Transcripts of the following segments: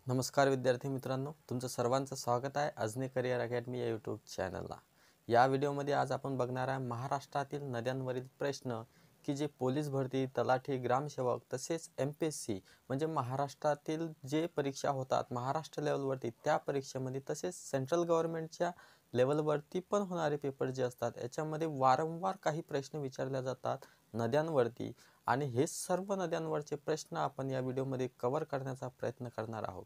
नमस्कार विद्यार्थी मित्रांनो, तुमचं सर्वांचं स्वागत आहे अजनी करिअर अकॅडमी या यूट्यूब चॅनलला। या व्हिडिओमध्ये आज आपण बघणार आहे महाराष्ट्रातील नद्यांवरील प्रश्न की जे पोलीस भरती, तलाठी, ग्रामसेवक तसेच MPSC म्हणजे महाराष्ट्रातील जे परीक्षा होतात महाराष्ट्र लेवलवरती त्या परीक्षेमध्ये तसेच सेंट्रल गव्हर्नमेंटच्या लेवलवरती पण होणारे पेपर जे असतात याच्यामध्ये वारंवार काही प्रश्न विचारले जातात नद्यांवरती आणि हे सर्व नद्यांवरचे प्रश्न आपण या व्हिडिओमध्ये कव्हर करण्याचा प्रयत्न करणार आहोत।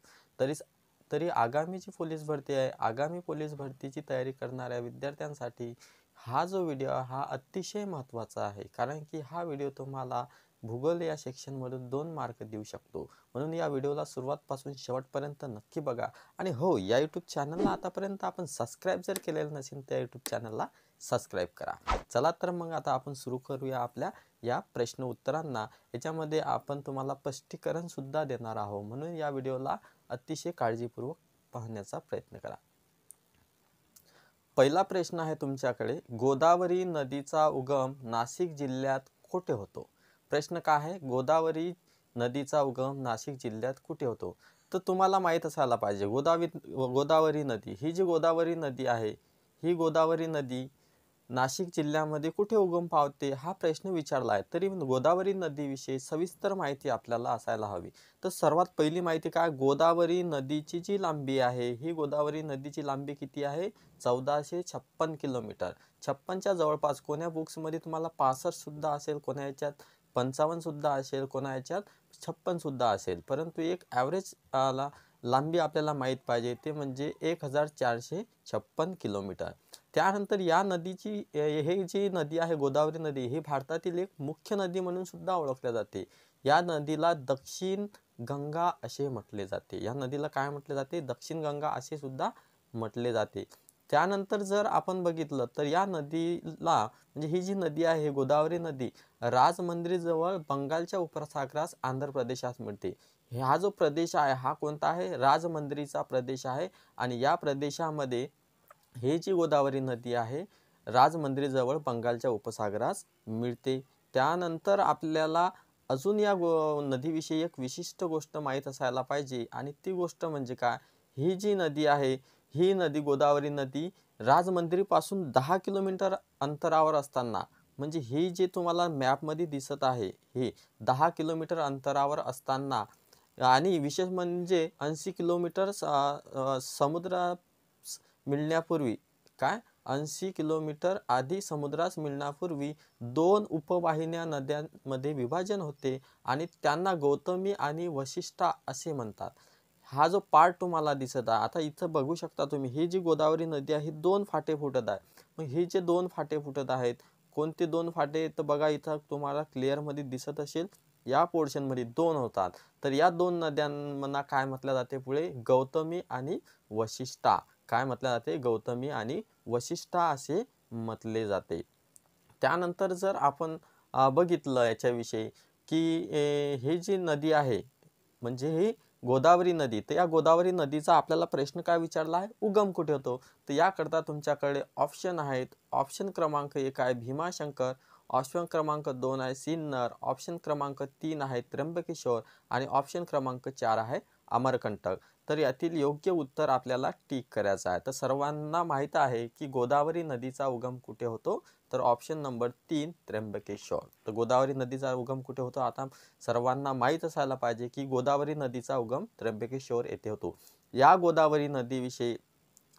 तरी आगामी जी पोलीस भरती आहे, आगामी पोलीस भरतीची तयारी करणाऱ्या विद्यार्थ्यांसाठी हा जो व्हिडिओ हा अतिशय महत्त्वाचा आहे, कारण की हा व्हिडिओ तुम्हाला भूगोल या सेक्शनमधून 2 मार्क देऊ शकतो। म्हणून या व्हिडिओला सुरुवातपासून शेवटपर्यंत नक्की बघा आणि हो, या यूट्यूब चॅनलला आतापर्यंत आपण सबस्क्राईब जर केलेलं नसेल तर यूट्यूब चॅनलला सबस्क्राईब करा। चला तर मग आता आपण सुरू करूया आपल्या या प्रश्न उत्तरांना। याच्यामध्ये आपण तुम्हाला स्पष्टीकरण सुद्धा देणार आहोत, म्हणून या व्हिडिओला अतिशय काळजीपूर्वक पाहण्याचा प्रयत्न करा। पहिला प्रश्न आहे तुमच्याकडे, गोदावरी नदीचा उगम नाशिक जिल्ह्यात कुठे होतो? प्रश्न काय आहे? गोदावरी नदीचा उगम नाशिक जिल्ह्यात कुठे होतो? तर तुम्हाला माहित असायला पाहिजे गोदावरी नदी ही जी गोदावरी नदी आहे, ही गोदावरी नदी नाशिक जिल्ह्यामध्ये कुठे उगम पावते हा प्रश्न विचारला आहे। तरी गोदावरी नदीविषयी सविस्तर माहिती आपल्याला असायला हवी। तर सर्वात पहिली माहिती काय, गोदावरी नदीची जी लांबी आहे, ही गोदावरी नदीची लांबी किती आहे? 1456 किलोमीटर। 56च्या जवळपास, कोण्या बुक्समध्ये तुम्हाला 65 सुद्धा असेल, कोण्या याच्यात 55 सुद्धा असेल, कोणा याच्यात 56 सुद्धा असेल, परंतु एक ॲव्हरेज लांबी आपल्याला माहीत पाहिजे, ते म्हणजे 1456 किलोमीटर। त्यानंतर या नदीची हे जी नदी आहे गोदावरी नदी, ही भारतातील एक मुख्य नदी म्हणून सुद्धा ओळखल्या जाते। या नदीला दक्षिण गंगा असे म्हटले जाते। या नदीला काय म्हटले जाते? दक्षिण गंगा असे सुद्धा म्हटले जाते। त्यानंतर जर आपण बघितलं तर या नदीला म्हणजे ही जी नदी आहे गोदावरी नदी, राजमंद्रीजवळ बंगालच्या उपसागरास आंध्र प्रदेशात मिळते। हा जो प्रदेश आहे हा कोणता आहे? राजमंद्रीचा प्रदेश आहे आणि या प्रदेशामध्ये हे जी गोदावरी नदी आहे राजमंद्रीजवळ बंगालच्या उपसागरास मिळते। त्यानंतर आपल्याला अजून या नदीविषयी एक विशिष्ट गोष्ट माहीत असायला पाहिजे आणि ती गोष्ट म्हणजे काय, ही जी नदी आहे, ही नदी गोदावरी नदी राजमंद्रीपासून 10 किलोमीटर अंतरावर असताना, म्हणजे ही जी तुम्हाला मॅपमध्ये दिसत आहे ही 10 किलोमीटर अंतरावर असताना आणि विशेष म्हणजे 80 किलोमीटर समुद्रास मिळण्यापूर्वी, काय 80 किलोमीटर आधी समुद्रास मिळण्यापूर्वी 2 उपवाहिन्या नद्यांमध्ये विभाजन होते आणि त्यांना गौतमी आणि वशिष्ठा असे म्हणतात। हा जो पार्ट तुम्हाला दिसत आहे, आता इथं बघू शकता तुम्ही, ही जी गोदावरी नदी आहे 2 फाटे फुटत आहे। मग हे जे 2 फाटे फुटत आहेत, कोणते 2 फाटे? तर बघा इथं तुम्हाला क्लिअर मध्ये दिसत असेल, या पोर्शन मध्ये 2 होतात। तर या 2 नद्यांना काय म्हटले जाते पुढे? गौतमी आणि वशिष्ठा। काय म्हटले जाते? गौतमी आणि वशिष्ठा असे म्हटले जाते। त्यानंतर जर आपण बघितलं याच्याविषयी की ही जी नदी आहे म्हणजे ही गोदावरी नदी, तर या गोदावरी नदीचा आपल्याला प्रश्न काय विचारला आहे? उगम कुठे होतो? तर याकरता तुमच्याकडे ऑप्शन आहेत। ऑप्शन क्रमांक 1 आहे भीमाशंकर, ऑप्शन क्रमांक 2 आहे सिन्नर, ऑप्शन क्रमांक 3 आहे त्र्यंबकेश्वर आणि ऑप्शन क्रमांक 4 आहे अमरकंटक। तर यातील योग्य उत्तर आपल्याला टिक करायचं आहे। तर सर्वांना माहित आहे की गोदावरी नदीचा उगम कुठे होतो? तर ऑप्शन नंबर 3 त्र्यंबकेश्वर। तर गोदावरी नदीचा उगम कुठे होतो? आता सर्वांना माहीत असायला पाहिजे की गोदावरी नदीचा उगम त्र्यंबकेश्वर येथे होतो। या गोदावरी नदीविषयी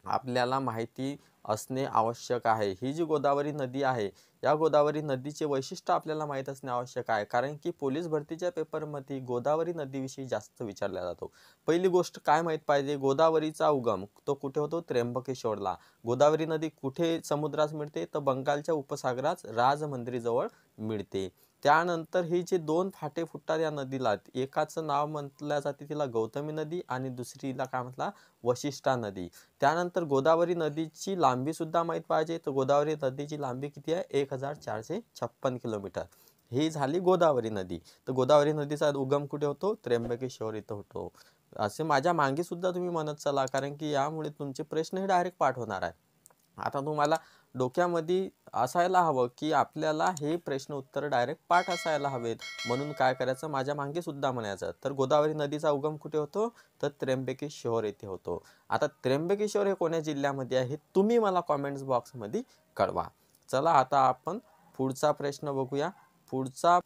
आपल्याला माहिती असणे आवश्यक आहे। ही जी गोदावरी नदी आहे, या गोदावरी नदीचे वैशिष्ट्य आपल्याला माहीत असणे आवश्यक आहे, कारण की पोलीस भरतीच्या पेपरमध्ये गोदावरी नदीविषयी जास्त विचारला जातो। पहिली गोष्ट काय माहीत पाहिजे? गोदावरीचा उगम तो कुठे होतो? त्र्यंबकेश्वरला। गोदावरी नदी कुठे समुद्रास मिळते? तर बंगालच्या उपसागरात राजमंद्रीजवळ मिळते। त्यानंतर ही जे 2 फाटे फुटतात या नदीला, एकाचं नाव म्हटलं जाते तिला गौतमी नदी आणि दुसरीला काय म्हटला? वशिष्ठा नदी। त्यानंतर गोदावरी नदीची लांबी सुद्धा माहीत पाहिजे। तर गोदावरी नदीची लांबी किती आहे? 1456 किलोमीटर। ही झाली गोदावरी नदी। तर गोदावरी नदीचा उगम कुठे होतो? त्र्यंबकेश्वर इथं होतो। असे माझ्या मागे सुद्धा तुम्ही म्हणत चला, कारण की यामुळे तुमचे प्रश्न हे डायरेक्ट पाठ होणार आहे। आता तुम्हाला डोक्यामध्ये असायला हवं की आपल्याला हे प्रश्न उत्तर डायरेक्ट पाठ असायला हवेत. म्हणून काय करायचं, माझ्या मागे सुद्धा म्हणायचं. तर गोदावरी नदीचा उगम कुठे होतो, तर त्र्यंबकेश्वर येथे होतो. आता त्र्यंबकेश्वर हे कोण्या जिल्ह्यामध्ये आहे तुम्ही मला कॉमेंट्स बॉक्समध्ये कळवा. चला आता आपण पुढचा प्रश्न बघूया. पुढचा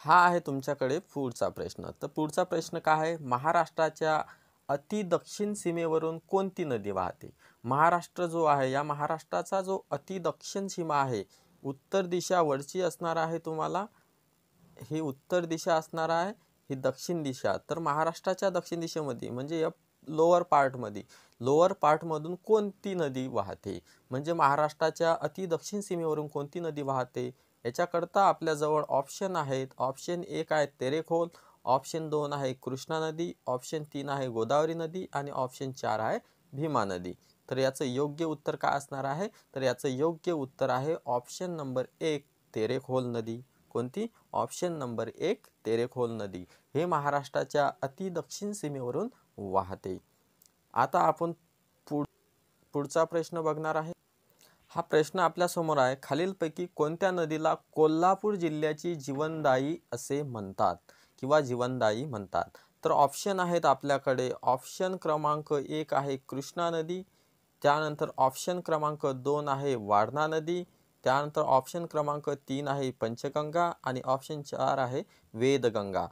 हा आहे तुमच्याकडे पुढचा प्रश्न. तर पुढचा प्रश्न काय आहे, महाराष्ट्राच्या अति दक्षिण सीमेवरून कोणती नदी वाहते. महाराष्ट्र जो आहे, या महाराष्ट्राचा जो अति दक्षिण सीमा आहे, उत्तर दिशा वरची असणार आहे तुम्हाला, ही उत्तर दिशा असणार आहे, ही दक्षिण दिशा. तर महाराष्ट्राच्या दक्षिण दिशेमध्ये म्हणजे या लोअर पार्टमधून कोणती नदी वाहते, म्हणजे महाराष्ट्राच्या अति दक्षिण सीमेवरून कोणती नदी वाहते. याच्याकरता आपल्याजवळ ऑप्शन आहेत. ऑप्शन 1 आहे तेरेखोल, ऑप्शन 2 आहे कृष्णा नदी, ऑप्शन 3 आहे गोदावरी नदी आणि ऑप्शन 4 आहे भीमा नदी. तर याचं योग्य उत्तर काय असणार आहे, तर याचं योग्य उत्तर आहे ऑप्शन नंबर 1 तेरेखोल नदी. कोणती, ऑप्शन नंबर 1 तेरेखोल नदी. हे महाराष्ट्राच्या अति दक्षिण सीमेवरून वाहते. आता आपण पुढचा प्रश्न बघणार आहे. हा प्रश्न आपल्या समोर आहे, खालीलपैकी कोणत्या नदीला कोल्हापूर जिल्ह्याची जीवनदायी असे म्हणतात किंवा जीवनदायी म्हणतात. तर ऑप्शन आहेत आपल्याकडे. ऑप्शन क्रमांक 1 आहे कृष्णा नदी, त्यानंतर ऑप्शन क्रमांक 2 आहे वारणा नदी, त्यानंतर ऑप्शन क्रमांक 3 आहे पंचगंगा आणि ऑप्शन 4 आहे वेदगंगा.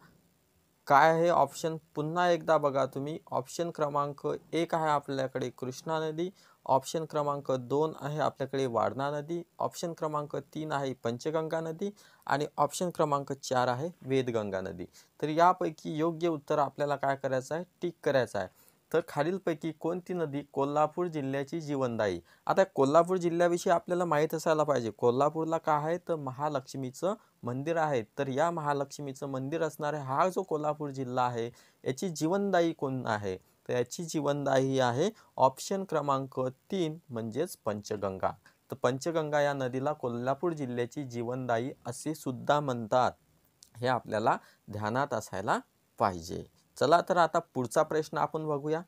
काय आहे ऑप्शन, पुन्हा एकदा बघा तुम्ही. ऑप्शन क्रमांक 1 आहे आपल्याकडे कृष्णा नदी, ऑप्शन क्रमांक 2 आहे आपल्याकडे वारणा नदी, ऑप्शन क्रमांक 3 आहे पंचगंगा नदी आणि ऑप्शन क्रमांक 4 आहे वेदगंगा नदी. तर यापैकी योग्य उत्तर आपल्याला काय करायचं आहे, टिक करायचं आहे. तर खालीलपैकी कोणती नदी कोल्हापूर जिल्ह्याची जीवनदायी. आता कोल्हापूर जिल्ह्याविषयी आपल्याला माहीत असायला पाहिजे. कोल्हापूरला काय आहे, तर महालक्ष्मीचं मंदिर आहे. तर या महालक्ष्मीचं मंदिर असणारे हा जो कोल्हापूर जिल्हा आहे, याची जीवनदायी कोण आहे, तर याची जीवनदायी आहे ऑप्शन क्रमांक 3 म्हणजेच पंचगंगा. तर पंचगंगा या नदीला कोल्हापूर जिल्ह्याची जीवनदायी असे सुद्धा म्हणतात. हे आपल्याला ध्यानात असायला पाहिजे. चला तर आता पुढचा प्रश्न आपण बघूया.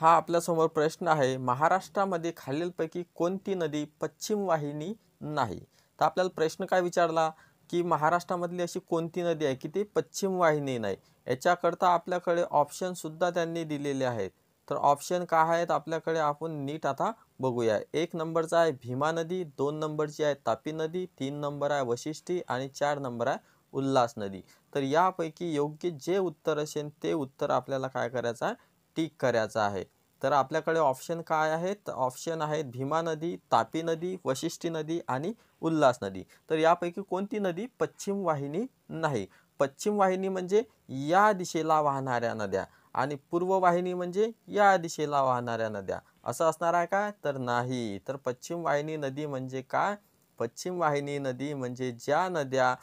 हा आपल्यासमोर प्रश्न आहे, महाराष्ट्रामध्ये खालीलपैकी कोणती नदी पश्चिम वाहिनी नाही. तर आपल्याला प्रश्न काय विचारला की महाराष्ट्रामधली अशी कोणती नदी आहे की ती पश्चिम वाहिनी नाही. याच्याकरता आपल्याकडे ऑप्शन सुद्धा त्यांनी दिलेले आहेत. तर ऑप्शन काय आहेत आपल्याकडे, आपण नीट आता बघूया. 1 नंबरचा आहे भीमा नदी, 2 नंबरची आहे तापी नदी, 3 नंबर आहे वशिष्ठी आणि 4 नंबर आहे उल्हास नदी. तर यापैकी योग्य जे उत्तर असेल ते उत्तर आपल्याला काय करायचं आहे, टिक करायचं आहे. तर आपल्याकडे ऑप्शन काय आहेत, ऑप्शन आहेत भीमा नदी, तापी नदी, वशिष्ठी नदी आणि उल्हास नदी. तर यापैकी कोणती नदी पश्चिम वाहिनी नाही. पश्चिम वाहिनी म्हणजे या दिशेला वाहणाऱ्या नद्या आणि पूर्व वाहिनी म्हणजे या दिशेला वाहणाऱ्या नद्या, असं असणार आहे काय, तर नाही. तर पश्चिम वाहिनी नदी म्हणजे काय, पश्चिम वाहिनी नदी म्हणजे ज्या नद्या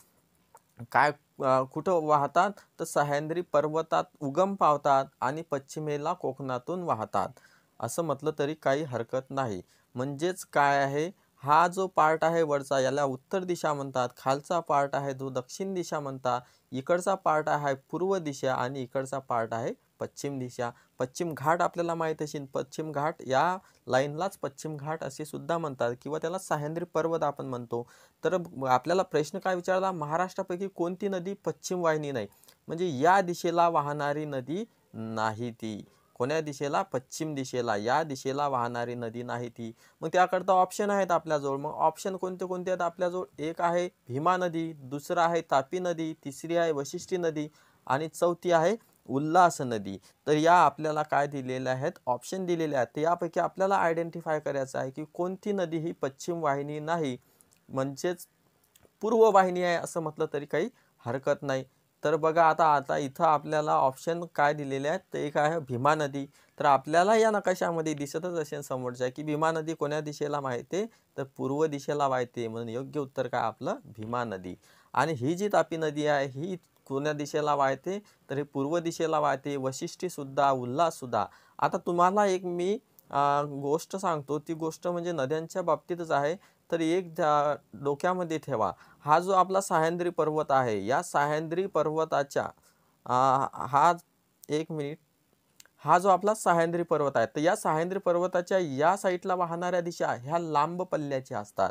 काय कुठं वाहतात, तर सह्याद्री पर्वतात उगम पावतात आणि पश्चिमेला कोकणातून वाहतात, असं म्हटलं तरी काही हरकत नाही. म्हणजेच काय आहे, हा जो पार्ट आहे वरचा याला उत्तर दिशा म्हणतात, खालचा पार्ट आहे जो दक्षिण दिशा म्हणतात, इकडचा पार्ट आहे पूर्व दिशा आणि इकडचा पार्ट आहे पश्चिम दिशा. पश्चिम घाट आपल्याला माहीत असेल, पश्चिम घाट या लाईनलाच पश्चिम घाट असे सुद्धा म्हणतात किंवा त्याला सह्याद्री पर्वत आपण म्हणतो. तर आपल्याला प्रश्न काय विचारला, महाराष्ट्रापैकी कोणती नदी पश्चिम वाहिनी नाही, म्हणजे या दिशेला वाहणारी नदी नाही ती. कोण्या दिशेला, पश्चिम दिशेला, या दिशेला वाहणारी नदी नाही ती. मग त्याकरता ऑप्शन आहेत आपल्याजवळ. मग ऑप्शन कोणते कोणते आहेत आपल्याजवळ, एक आहे भीमा नदी, दुसरं आहे तापी नदी, तिसरी आहे वशिष्ठी नदी आणि चौथी आहे उल्हास नदी. तर या आपल्याला काय दिलेले आहेत, ऑप्शन दिलेले आहेत. तर यापैकी आपल्याला आयडेंटिफाय करायचं आहे की कोणती नदी ही पश्चिम वाहिनी नाही, म्हणजेच पूर्व वाहिनी आहे असं म्हटलं तरी काही हरकत नाही. तर बघा आता इथं आपल्याला ऑप्शन काय दिलेले आहेत, तर एक आहे भीमा नदी. तर आपल्याला या नकाशामध्ये दिसतच असेल समोरच्या की भीमा नदी कोण्या दिशेला वाहते, तर पूर्व दिशेला वाहते. म्हणून योग्य उत्तर काय आपलं भीमा नदी. आणि ही जी तापी नदी आहे ही कोण्या दिशेला वाहते, तर हे पूर्व दिशेला वाहते. वशिष्ठी सुद्धा, उल्हास सुद्धा. आता तुम्हाला एक मी गोष्ट सांगतो, ती गोष्ट म्हणजे नद्यांच्या बाबतीतच आहे. तर एक डोक्यामध्ये ठेवा, हा जो आपला सह्याद्री पर्वत आहे, या सह्याद्री पर्वताच्या हा एक मिनिट, हा जो आपला सह्याद्री पर्वत आहे, तर या सह्याद्री पर्वताच्या या साईडला वाहणाऱ्या दिशा ह्या लांब पल्ल्याच्या असतात.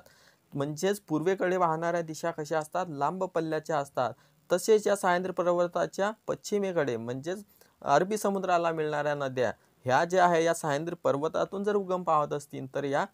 म्हणजेच पूर्वेकडे वाहणाऱ्या दिशा कशा असतात, लांब पल्ल्याच्या असतात. तसेच या सह्याद्री पर्वताच्या पश्चिमेकडे म्हणजेच अरबी समुद्राला मिळणाऱ्या नद्या ह्या ज्या आहे या सह्याद्री पर्वतातून जर उगम पावत असतील तर या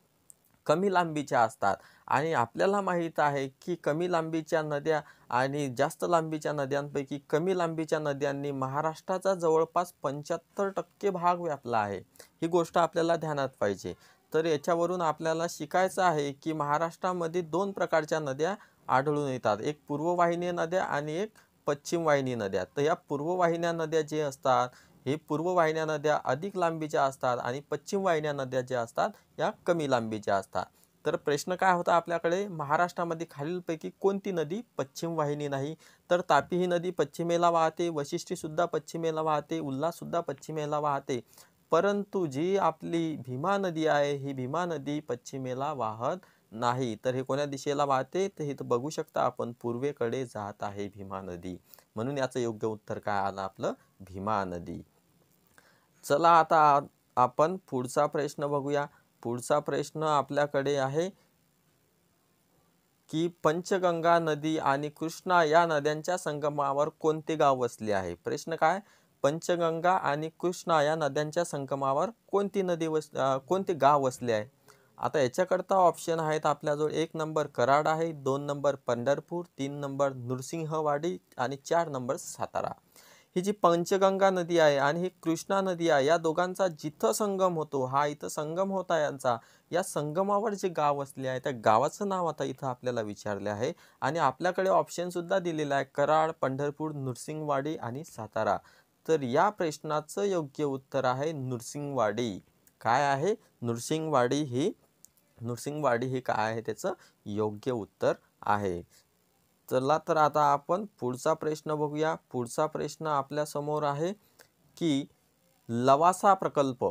कमी लांबीच्या असतात. आणि आपल्याला माहीत आहे की कमी लांबीच्या नद्या आणि जास्त लांबीच्या नद्यांपैकी कमी लांबीच्या नद्यांनी महाराष्ट्राचा जवळपास 75% भाग व्यापला आहे. ही गोष्ट आपल्याला ध्यानात पाहिजे. तर याच्यावरून आपल्याला शिकायचं आहे की महाराष्ट्रामध्ये 2 प्रकारच्या नद्या आढळून येतात. एक पूर्ववाहिनी नद्या आणि एक पश्चिम वाहिनी नद्या. तर या पूर्ववाहिन्या नद्या जे असतात, हे पूर्ववाहिन्या नद्या अधिक लांबीच्या असतात आणि पश्चिम वाहिन्या नद्या ज्या असतात या कमी लांबीच्या असतात. तर प्रश्न काय होता आपल्याकडे, महाराष्ट्रामध्ये खालीलपैकी कोणती नदी पश्चिम वाहिनी नाही? तर तापी ही नदी पश्चिमेला वाहते, वशिष्ठी सुद्धा पश्चिमेला वाहते, उल्हास सुद्धा पश्चिमेला वाहते. परंतु जी आपली भीमा नदी आहे, ही भीमा नदी पश्चिमेला वाहत नाही. तर हे कोण्या दिशेला वाहते? तर हे बघू शकता आपण, पूर्वेकडे जात आहे भीमा नदी. म्हणून याचं योग्य उत्तर काय आलं आपलं, भीमा नदी. चला आता आपण पुढचा प्रश्न बघूया. पुढचा प्रश्न आपल्याकडे आहे की पंचगंगा नदी आणि कृष्णा या नद्यांच्या संगमावर कोणते गाव वसले आहे? प्रश्न काय, पंचगंगा आणि कृष्णा या नद्यांच्या संगमावर कोणते गाव वसले आहे? आता याच्याकरता ऑप्शन आहेत आपल्याजवळ. 1 नंबर कराड आहे, 2 नंबर पंढरपूर, 3 नंबर नृसिंहवाडी आणि 4 नंबर सातारा. ही जी पंचगंगा नदी आहे आणि ही कृष्णा नदी आहे, या दोघांचा जिथं संगम होतो, हा इथं संगम होता यांचा, या संगमावर जे गाव असले आहे त्या गावाचं नाव आता इथं आपल्याला विचारले आहे. आणि आपल्याकडे ऑप्शन सुद्धा दिलेला आहे, कराड, पंढरपूर, नृसिंहवाडी आणि सातारा. तर या प्रश्नाचं योग्य उत्तर आहे नृसिंहवाडी. काय आहे? नृसिंहवाडी हे काय आहे, त्याचं योग्य उत्तर आहे. चला तर आता आपण पुढचा प्रश्न बघूया. पुढचा प्रश्न आपल्या समोर आहे की लवासा प्रकल्प,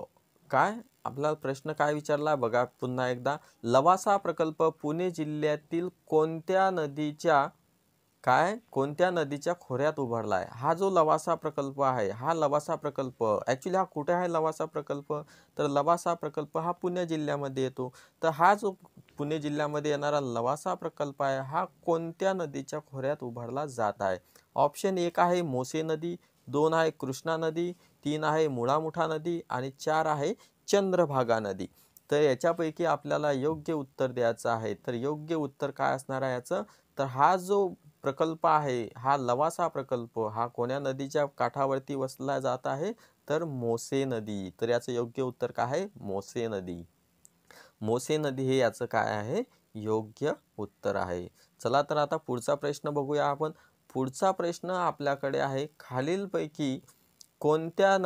काय आपला प्रश्न काय विचारला बघा पुन्हा एकदा. लवासा प्रकल्प पुणे जिल्ह्यातील कोणत्या नदीच्या खोऱ्यात उभारला आहे? हा जो लवासा प्रकल्प आहे, हा लवासा प्रकल्प ॲक्च्युली हा कुठे आहे लवासा प्रकल्प? तर लवासा प्रकल्प हा पुणे जिल्ह्यामध्ये येतो. तर हा जो पुणे जिल्ह्यामध्ये येणारा लवासा प्रकल्प आहे, हा कोणत्या नदीच्या खोऱ्यात उभारला जात आहे? ऑप्शन 1 आहे मोसे नदी, 2 आहे कृष्णा नदी, 3 आहे मुळामुठा नदी आणि 4 आहे चंद्रभागा नदी. तर याच्यापैकी आपल्याला योग्य उत्तर द्यायचं आहे. तर योग्य उत्तर काय असणार आहे याचं? तर हा जो प्रकल्प आहे, हा लवासा प्रकल्प, हा कोण्या नदीच्या काठावरती वसला जात आहे? तर मोसे नदी. तर याचं योग्य उत्तर काय आहे? मोसे नदी. मोसे नदी हे याचं काय आहे? योग्य उत्तर आहे. चला तर आता पुढचा प्रश्न बघूया आपण. पुढचा प्रश्न आपल्याकडे आहे, खालीलपैकी कोणत्या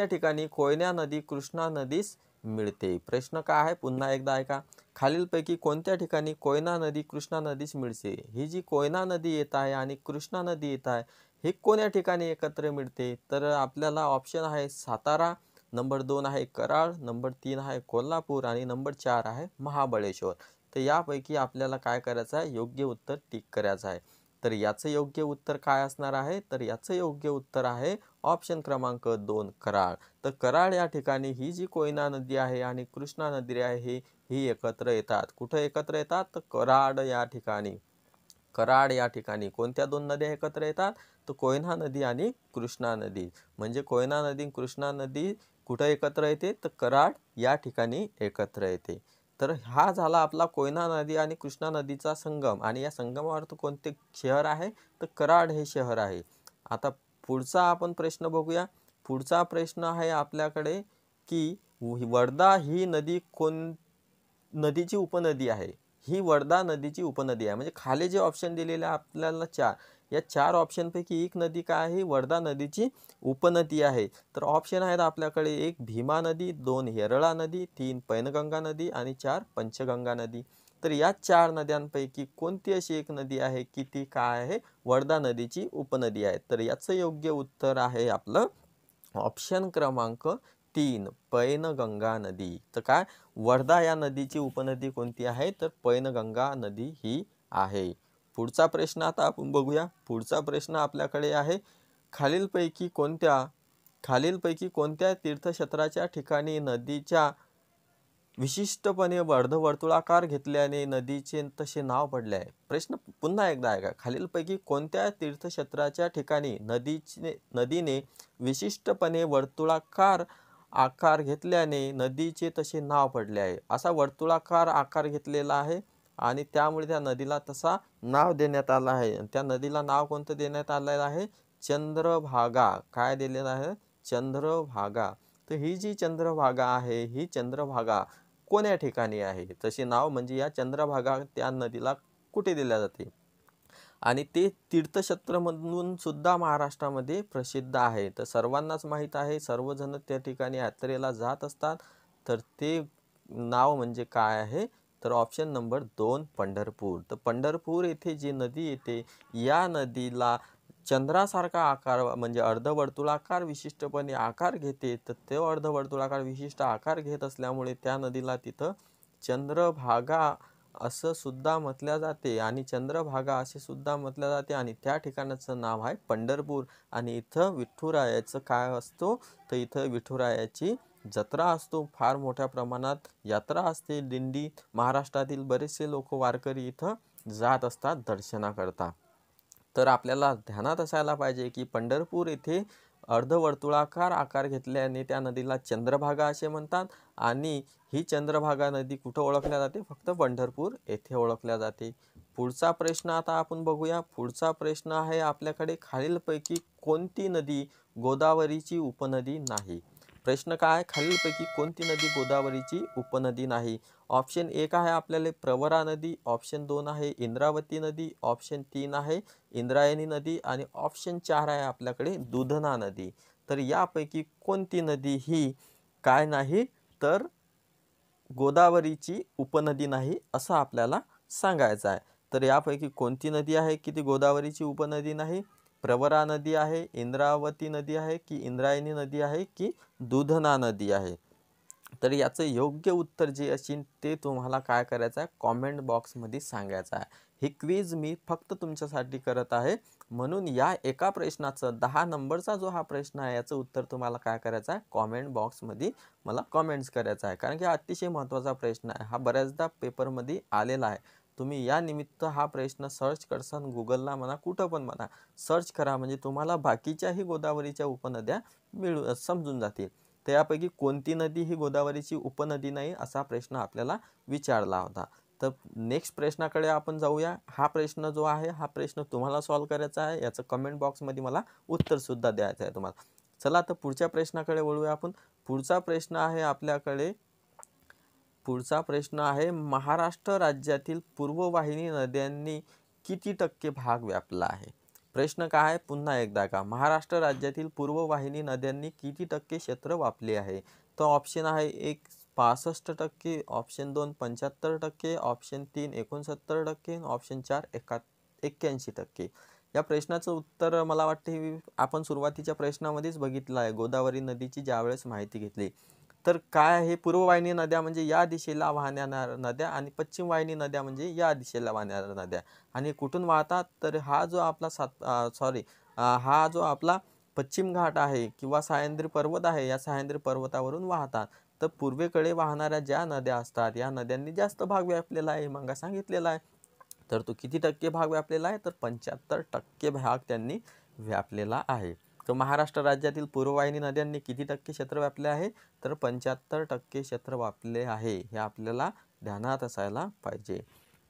ठिकाणी कोयना नदी कृष्णा नदीस मिळते? प्रश्न काय आहे पुन्हा एकदा ऐका. खालीलपैकी कोणत्या ठिकाणी कोयना नदी कृष्णा नदीस मिळते? ही जी कोयना नदी येत आहे आणि कृष्णा नदी येत आहे, हे कोण्या ठिकाणी एकत्र मिळते? तर आपल्याला ऑप्शन आहे सातारा, नंबर 2 आहे कराड, नंबर 3 आहे कोल्हापूर आणि नंबर 4 आहे महाबळेश्वर. तर यापैकी आपल्याला काय करायचं आहे? योग्य उत्तर टिक करायचं आहे. तर याचं योग्य उत्तर काय असणार आहे? तर याचं योग्य उत्तर आहे ऑप्शन क्रमांक 2 कराड. तर कराड या ठिकाणी ही जी कोयना नदी आहे आणि कृष्णा नदी आहे ही एकत्र येतात. कुठं एकत्र येतात? तर कराड या ठिकाणी. कराड या ठिकाणी कोणत्या 2 नद्या एकत्र येतात? तर कोयना नदी आणि कृष्णा नदी. म्हणजे कोयना नदी कृष्णा नदी कुठं एकत्र येते? तर कराड या ठिकाणी एकत्र येते. तर हा झाला आपला कोयना नदी आणि कृष्णा नदीचा संगम. आणि या संगमावर कोणते शहर आहे? तर कराड हे शहर आहे. आता पुढचा आपण प्रश्न बघूया. पुढचा प्रश्न आहे आपल्याकडे की वर्धा ही नदीची उपनदी आहे. ही वर्धा नदीची उपनदी आहे. म्हणजे खाली जे ऑप्शन दिलेले आपल्याला 4, या 4 ऑप्शनपैकी एक नदी काय आहे? वर्धा नदीची उपनदी आहे. तर ऑप्शन आहेत आपल्याकडे 1 भीमा नदी, 2 येरळा नदी, 3 पैनगंगा नदी आणि 4 पंचगंगा नदी. तर या 4 नद्यांपैकी कोणती अशी एक नदी आहे की ती काय आहे? वर्धा नदीची उपनदी आहे. तर याचं योग्य उत्तर आहे आपलं ऑप्शन क्रमांक 3 पैनगंगा नदी. तर काय, वर्धा या नदीची उपनदी कोणती आहे? तर पैनगंगा नदी ही आहे. पुढचा प्रश्न आता आपण बघूया. पुढचा प्रश्न आपल्याकडे आहे, खालीलपैकी कोणत्या खालीलपैकी कोणत्या तीर्थक्षेत्राच्या ठिकाणी नदीच्या विशिष्टपणे अर्धवर्तुळाकार घेतल्याने नदीचे तसे नाव पडले आहे? प्रश्न पुन्हा एकदा ऐका. खालीलपैकी कोणत्या तीर्थक्षेत्राच्या ठिकाणी नदीने विशिष्टपणे वर्तुळाकार आकार घेतल्याने नदीचे तसे नाव पडले आहे? असा वर्तुळाकार आकार घेतलेला आहे आणि त्यामुळे त्या नदीला तसा नाव देण्यात आलं आहे. त्या नदीला नाव कोणतं देण्यात आलेलं आहे? चंद्रभागा. काय दिलेलं आहे? चंद्रभागा. तर ही जी चंद्रभागा आहे, ही चंद्रभागा कोण्या ठिकाणी आहे? तसे नाव म्हणजे या चंद्रभागा त्या नदीला कुठे दिल्या जाते? आणि ते तीर्थक्षेत्र म्हणून सुद्धा महाराष्ट्रामध्ये प्रसिद्ध आहे. तर सर्वांनाच माहीत आहे, सर्वजण त्या ठिकाणी यात्रेला जात असतात. तर ते नाव म्हणजे काय आहे? तर ऑप्शन नंबर 2 पंढरपूर. तर पंढरपूर येथे जी नदी येते, या नदीला चंद्रासारखा आकार म्हणजे अर्धवर्तुळाकार विशिष्टपणे आकार घेते. तर तो अर्धवर्तुळाकार विशिष्ट आकार घेत असल्यामुळे त्या नदीला तिथं चंद्रभागा असं सुद्धा म्हटल्या जाते आणि चंद्रभागा असे सुद्धा म्हटल्या जाते आणि त्या ठिकाणाचं नाव आहे पंढरपूर. आणि इथं विठुरायाचं काय असतो? तर इथं विठुरायाची जत्रा असतो. फार मोठ्या प्रमाणात यात्रा असते, दिंडी. महाराष्ट्रातील बरेचसे लोक वारकरी इथं जात असतात दर्शनाकरता. तर आपल्याला ध्यानात असायला पाहिजे की पंढरपूर येथे अर्धवर्तुळाकार आकार घेतल्याने त्या नदीला चंद्रभागा असे म्हणतात आणि ही चंद्रभागा नदी कुठं ओळखल्या जाते? फक्त पंढरपूर येथे ओळखल्या जाते. पुढचा प्रश्न आता आपण बघूया. पुढचा प्रश्न आहे आपल्याकडे, खालीलपैकी कोणती नदी गोदावरीची उपनदी नाही? प्रश्न काय? खालीलपैकी कोणती नदी गोदावरीची उपनदी नाही? ऑप्शन 1 आहे आपल्याला प्रवरा नदी, ऑप्शन 2 आहे इंद्रावती नदी, ऑप्शन 3 आहे इंद्रायणी नदी आणि ऑप्शन 4 आहे आपल्याकडे दुधना नदी. तर यापैकी कोणती नदी ही काय नाही? तर गोदावरीची उपनदी नाही असं आपल्याला सांगायचं आहे. तर यापैकी कोणती नदी आहे की ती गोदावरीची उपनदी नाही? प्रवरा नदी आहे, इंद्रावती नदी आहे की इंद्रायणी नदी आहे की दुधना नदी आहे? तर याचं योग्य उत्तर जे असेल ते तुम्हाला काय करायचं आहे? कॉमेंट बॉक्समध्ये सांगायचं आहे. ही क्विज मी फक्त तुमच्यासाठी करत आहे, म्हणून या एका प्रश्नाचं 10 नंबरचा जो हा प्रश्न आहे याचं उत्तर तुम्हाला काय करायचं आहे? कॉमेंट बॉक्समध्ये मला कॉमेंट्स करायचं आहे. कारण की हा अतिशय महत्त्वाचा प्रश्न आहे. हा बऱ्याचदा पेपरमध्ये आलेला आहे. तुम्ही या निमित्त हा प्रश्न सर्च करसान, गुगलला म्हणा, कुठं पण म्हणा सर्च करा, म्हणजे तुम्हाला बाकीच्याही गोदावरीच्या उपनद्या समजून जातील. तर यापैकी कोणती नदी ही गोदावरीची उपनदी नाही असा प्रश्न आपल्याला विचारला होता. तर नेक्स्ट प्रश्नाकडे आपण जाऊया. हा प्रश्न जो आहे हा प्रश्न तुम्हाला सॉल्व करायचा आहे. याचं कमेंट बॉक्समध्ये मला उत्तरसुद्धा द्यायचं आहे तुम्हाला. चला तर पुढच्या प्रश्नाकडे वळूया आपण. पुढचा प्रश्न आहे आपल्याकडे, पुढचा प्रश्न आहे, महाराष्ट्र राज्यातील पूर्ववाहिनी नद्यांनी किती टक्के भाग व्यापला आहे? प्रश्न काय आहे? पुन्हा एकदा का, महाराष्ट्र राज्यातील पूर्ववाहिनी नद्यांनी किती टक्के क्षेत्र व्यापले आहे? तर ऑप्शन आहे 1 65%, ऑप्शन 2 75%, ऑप्शन 3 69%, ऑप्शन 4 81%. या प्रश्नाचं उत्तर मला वाटते आपण सुरुवातीच्या प्रश्नामध्येच बघितलं आहे, गोदावरी नदीची ज्यावेळेस माहिती घेतली. तर काय आहे? पूर्ववाहिनी नद्या म्हणजे या दिशेला वाहणाऱ्या नद्या आणि पश्चिम वाहिनी नद्या म्हणजे या दिशेला वाहणाऱ्या नद्या. आणि कुठून वाहतात? तर हा जो आपला हा जो आपला पश्चिम घाट आहे किंवा सह्याद्री पर्वत आहे, या सह्याद्री पर्वतावरून वाहतात. तर पूर्वेकडे वाहणाऱ्या ज्या नद्या असतात या नद्यांनी जास्त भाग व्यापलेला आहे, मग सांगितलेला आहे. तर तो किती टक्के भाग व्यापलेला आहे? तर 75% भाग त्यांनी व्यापलेला आहे. तर महाराष्ट्र राज्यातील पूर्ववाहिनी नद्यांनी किती टक्के क्षेत्र व्यापले आहे? तर 75% क्षेत्र व्यापले आहे. हे आपल्याला ध्यानात असायला पाहिजे.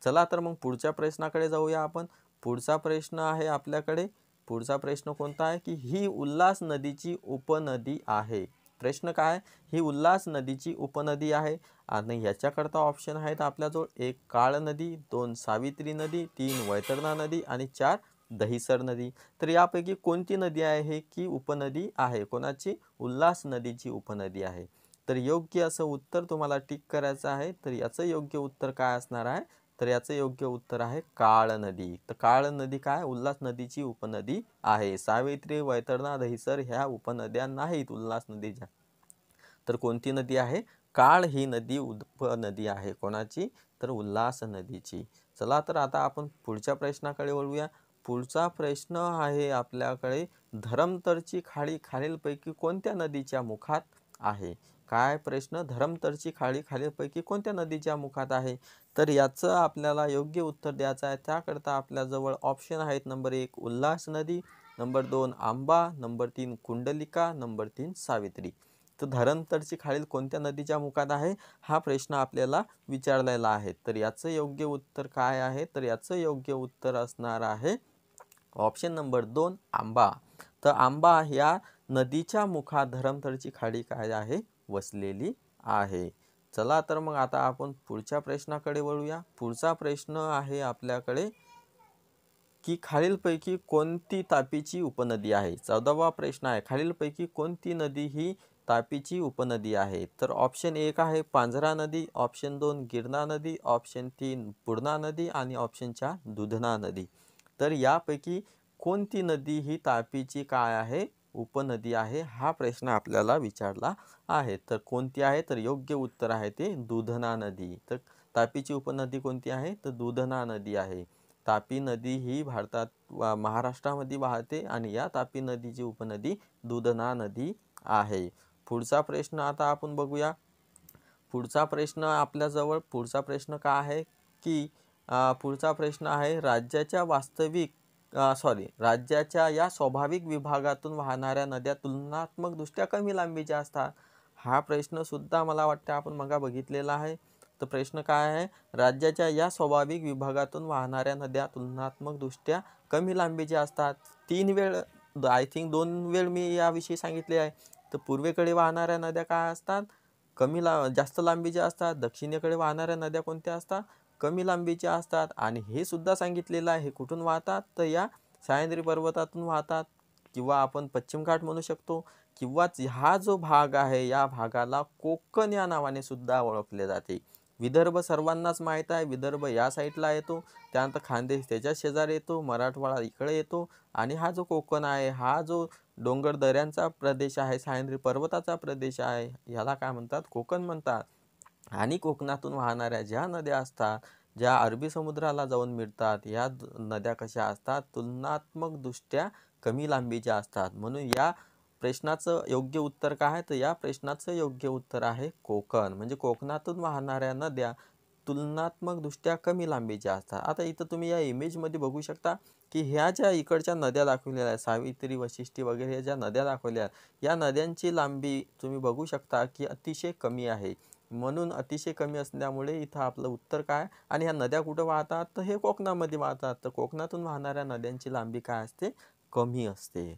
चला तर मग पुढच्या प्रश्नाकडे जाऊया आपण. पुढचा प्रश्न आहे आपल्याकडे, पुढचा प्रश्न कोणता आहे की ही उल्हास नदीची उपनदी आहे? प्रश्न काय? ही उल्हास नदीची उपनदी आहे आणि याच्याकरता ऑप्शन आहेत आपल्याजवळ 1 काळ नदी, 2 सावित्री नदी, 3 वैतरणा नदी आणि 4 दहिसर नदी. तर यापैकी कोणती नदी आहे की उपनदी आहे? कोणाची? उल्हास नदीची उपनदी आहे. तर योग्य असं उत्तर तुम्हाला टिक करायचं आहे. तर याचं योग्य उत्तर काय असणार आहे? तर याचं योग्य उत्तर आहे काळ नदी. तर काळ नदी काय? उल्हास नदीची उपनदी आहे. सावित्री, वैतरणा, दहिसर ह्या उपनद्या नाहीत उल्हास नदीच्या. तर कोणती नदी आहे? काळ ही नदी उपनदी आहे. कोणाची? तर उल्हास नदीची. चला तर आता आपण पुढच्या प्रश्नाकडे वळूया. पुढचा प्रश्न आहे आपल्याकडे, धरमतरची खाडी खालीलपैकी कोणत्या नदीच्या मुखात आहे? काय प्रश्न, धरमतरची खाडी खालीलपैकी कोणत्या नदीच्या मुखात आहे? तर याचं आपल्याला योग्य उत्तर द्यायचं आहे. त्याकरता आपल्याजवळ ऑप्शन आहेत. नंबर 1 उल्हास नदी, नंबर 2 आंबा, नंबर 3 कुंडलिका, नंबर 3 सावित्री. तर धरमतरची खाडील कोणत्या नदीच्या मुखात आहे, हा प्रश्न आपल्याला विचारलेला आहे. तर याचं योग्य उत्तर काय आहे? तर याचं योग्य उत्तर असणार आहे ऑप्शन नंबर 2 आंबा. तर आंबा या नदीच्या मुखात धरमतरची खाडी काय आहे, वसलेली आहे. चला तर मग आता आपण पुढच्या प्रश्नाकडे वळूया. पुढचा प्रश्न आहे आपल्याकडे की खालीलपैकी कोणती तापीची उपनदी आहे? 14वा प्रश्न आहे, खालीलपैकी कोणती नदी ही तापीची उपनदी आहे? तर ऑप्शन 1 आहे पांझरा नदी, ऑप्शन 2 गिरणा नदी, ऑप्शन 3 पूर्णा नदी आणि ऑप्शन 4 दुधना नदी. तर यापैकी कोणती नदी ही तापीची काय आहे, उपनदी आहे, हा प्रश्न आपल्याला विचारला आहे. तर कोणती आहे? तर योग्य उत्तर आहे ते दुधना नदी. तर तापीची उपनदी कोणती आहे? तर दुधना नदी आहे. तापी नदी ही भारतात महाराष्ट्रामध्ये वाहते आणि या तापी नदीची उपनदी दुधना नदी आहे. पुढचा प्रश्न आता आपण बघूया. पुढचा प्रश्न आपल्याजवळ पुढचा प्रश्न काय आहे की पुढचा प्रश्न आहे, राज्याच्या या स्वाभाविक विभागातून वाहणाऱ्या नद्या तुलनात्मक दृष्ट्या कमी लांबीच्या असतात. हा प्रश्न सुद्धा मला वाटतं आपण मगा बघितलेला आहे. तर प्रश्न काय आहे, राज्याच्या या स्वाभाविक विभागातून वाहणाऱ्या नद्या तुलनात्मक दृष्ट्या कमी लांबीच्या असतात. 3 वेळ आय थिंक 2 वेळ मी याविषयी सांगितले आहे. तर पूर्वेकडे वाहणाऱ्या नद्या काय असतात, जास्त लांबीच्या असतात. दक्षिणेकडे वाहणाऱ्या नद्या कोणत्या असतात, कमी लांबीच्या असतात. आणि हे सुद्धा सांगितलेलं आहे, हे कुठून वाहतात, तर या सह्याद्री पर्वतातून वाहतात, किंवा आपण पश्चिम घाट म्हणू शकतो, किंवा हा जो भाग आहे या भागाला कोकण या नावाने सुद्धा ओळखले जाते. विदर्भ सर्वांनाच माहीत आहे, विदर्भ या साईडला येतो, त्यानंतर खानदेश त्याच्या शेजारी येतो, मराठवाडा इकडे येतो, आणि हा जो कोकण आहे, हा जो डोंगर दऱ्यांचा प्रदेश आहे, सह्याद्री पर्वताचा प्रदेश आहे, याला काय म्हणतात, कोकण म्हणतात. आणि कोकणातून वाहणाऱ्या ज्या नद्या असतात, ज्या अरबी समुद्राला जाऊन मिळतात, या नद्या कशा असतात, तुलनात्मक दृष्ट्या कमी लांबीच्या असतात. म्हणून या प्रश्नाचं योग्य उत्तर काय आहे, तर या प्रश्नाचं योग्य उत्तर आहे कोकण. म्हणजे कोकणातून वाहणाऱ्या नद्या तुलनात्मक दृष्ट्या कमी लांबीच्या असतात. आता इथं तुम्ही या इमेजमध्ये बघू शकता की ह्या ज्या इकडच्या नद्या दाखवलेल्या आहेत, सावित्री, वशिष्ठी वगैरे या ज्या नद्या दाखवल्या आहेत, या नद्यांची लांबी तुम्ही बघू शकता की अतिशय कमी आहे. म्हणून अतिशय कमी असल्यामुळे इथं आपलं उत्तर काय, आणि ह्या नद्या कुठं वाहतात, तर हे कोकणामध्ये वाहतात. तर कोकणातून वाहणाऱ्या नद्यांची लांबी काय असते, कमी असते.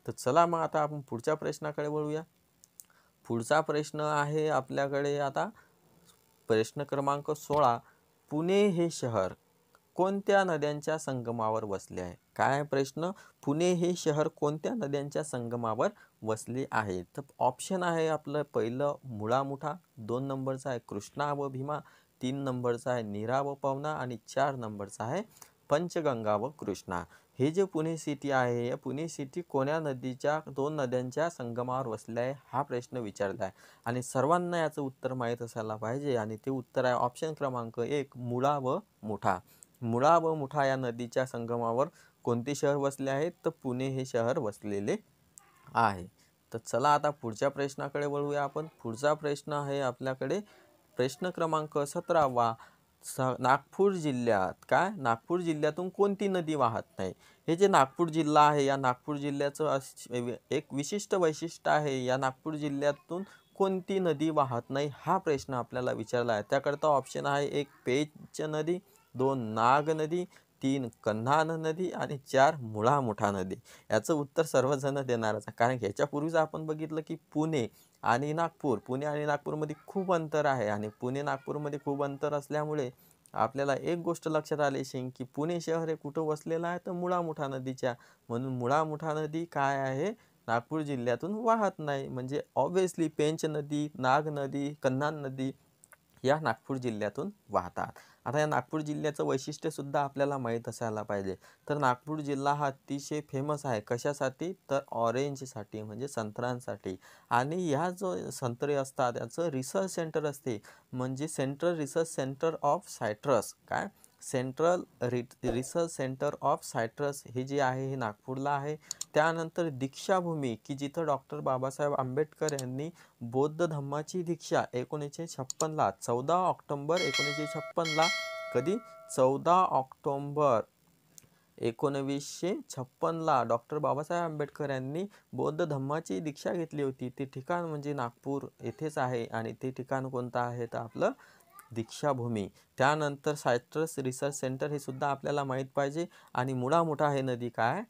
तर चला मग आता आपण पुढच्या प्रश्नाकडे वळूया. पुढचा प्रश्न आहे आपल्याकडे आता प्रश्न क्रमांक 16, पुणे हे शहर कोणत्या नद्यांच्या संगमावर वसले आहे? काय प्रश्न, पुणे हे शहर कोणत्या नद्यांच्या संगमावर वसले आहे? तर ऑप्शन आहे आपलं पहिलं मुळा मुठा, 2 नंबरचा आहे कृष्णा व भीमा, 3 नंबरचा आहे नीरा व पवना, आणि 4 नंबरचा आहे पंचगंगा व कृष्णा. हे जे पुणे सिटी आहे, या पुणे सिटी कोण्या नदीच्या 2 नद्यांच्या संगमावर वसले आहे, हा प्रश्न विचारला आहे. आणि सर्वांना याचं उत्तर माहीत असायला पाहिजे, आणि ते उत्तर आहे ऑप्शन क्रमांक 1 मुळा व मुठा. मुळा व मुठा या नदीच्या संगमावर कोणते शहर वसले आहेत, तर पुणे हे शहर वसलेले आहे. तर चला आता पुढच्या प्रश्नाकडे वळूया आपण. पुढचा प्रश्न आहे आपल्याकडे प्रश्न क्रमांक 17वा, नागपूर जिल्ह्यात नागपूर जिल्ह्यातून कोणती नदी वाहत नाही? हे जे नागपूर जिल्हा आहे, या नागपूर जिल्ह्याचं एक विशिष्ट वैशिष्ट्य आहे, या नागपूर जिल्ह्यातून कोणती नदी वाहत नाही, हा प्रश्न आपल्याला विचारला आहे. त्याकरता ऑप्शन आहे 1 पेंच नदी, 2 नाग नदी, 3 कन्हान नदी, आणि 4 मुळा मुठा नदी. याचं उत्तर सर्वजण देणारच आहे, कारण ह्याच्यापूर्वीच आपण बघितलं की पुणे आणि नागपूरमध्ये खूप अंतर आहे, आणि पुणे नागपूरमध्ये खूप अंतर असल्यामुळे आपल्याला एक गोष्ट लक्षात आली असेल की पुणे शहर हे कुठं वसलेलं आहे, तर मुळा मुठा नदीच्या. म्हणून मुळा मुठा नदी काय आहे, नागपूर जिल्ह्यातून वाहत नाही. म्हणजे ऑब्व्हियसली पेंच नदी, नाग नदी, कन्हान नदी या नागपूर जिल्ह्यातून वाहतात. आता या नागपूर जिल्ह्याचं वैशिष्ट्य सुद्धा आपल्याला माहीत असायला पाहिजे. तर नागपूर जिल्हा हा अतिशय फेमस आहे कशासाठी, तर ऑरेंजसाठी, म्हणजे संत्र्यांसाठी. आणि ह्या जो संत्रे असतात याचं रिसर्च सेंटर असते, म्हणजे central research centre of citrus. Central research centre of citrus हे जे आहे हे नागपूरला आहे. त्यानंतर दीक्षाभूमी की जिथं डॉक्टर बाबासाहेब आंबेडकर यांनी बौद्ध धम्माची दीक्षा 1956ला 14 ऑक्टोंबर 1956ला कधी 14 ऑक्टोंबर 1956ला डॉक्टर बाबासाहेब आंबेडकर यांनी बौद्ध धम्माची दीक्षा घेतली होती. ते ठिकाण म्हणजे नागपूर येथेच आहे आणि ते ठिकाण कोणतं आहे तर आपलं दीक्षाभूमी. त्यानंतर सायट्रस रिसर्च सेंटर हे सुद्धा आपल्याला माहीत पाहिजे. आणि मुळा मुठा हे नदी काय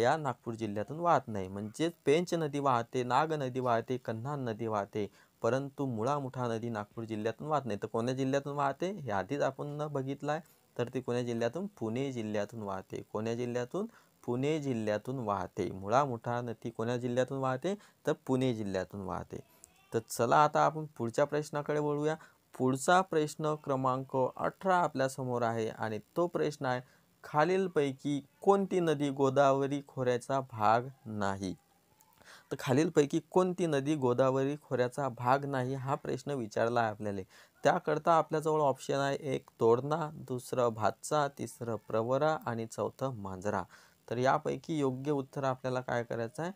या नागपूर जिल्ह्यातून वाहत नाही. म्हणजे पेंच नदी वाहते, नाग नदी वाहते, कन्हान नदी वाहते, परंतु मुळा मुठा नदी नागपूर जिल्ह्यातून वाहत नाही. तर कोण्या जिल्ह्यातून वाहते हे आधीच आपण बघितलं आहे. तर ती कोण्या जिल्ह्यातून? पुणे जिल्ह्यातून वाहते. कोण्या जिल्ह्यातून? पुणे जिल्ह्यातून वाहते. मुळा मुठा नदी कोण्या जिल्ह्यातून वाहते तर पुणे जिल्ह्यातून वाहते. तर चला आता आपण पुढच्या प्रश्नाकडे वळूया. पुढचा प्रश्न क्रमांक 18 आपल्या समोर आहे आणि तो प्रश्न आहे, खालीलपैकी कोणती नदी गोदावरी खोऱ्याचा भाग नाही? तर खालीलपैकी कोणती नदी गोदावरी खोऱ्याचा भाग नाही हा प्रश्न विचारला आहे आपल्याला. त्याकरता आपल्याजवळ ऑप्शन आहे, एक तोरणा, दुसरं भातसा, तिसरं प्रवरा आणि चौथं मांजरा. तर यापैकी योग्य उत्तर आपल्याला काय करायचं आहे?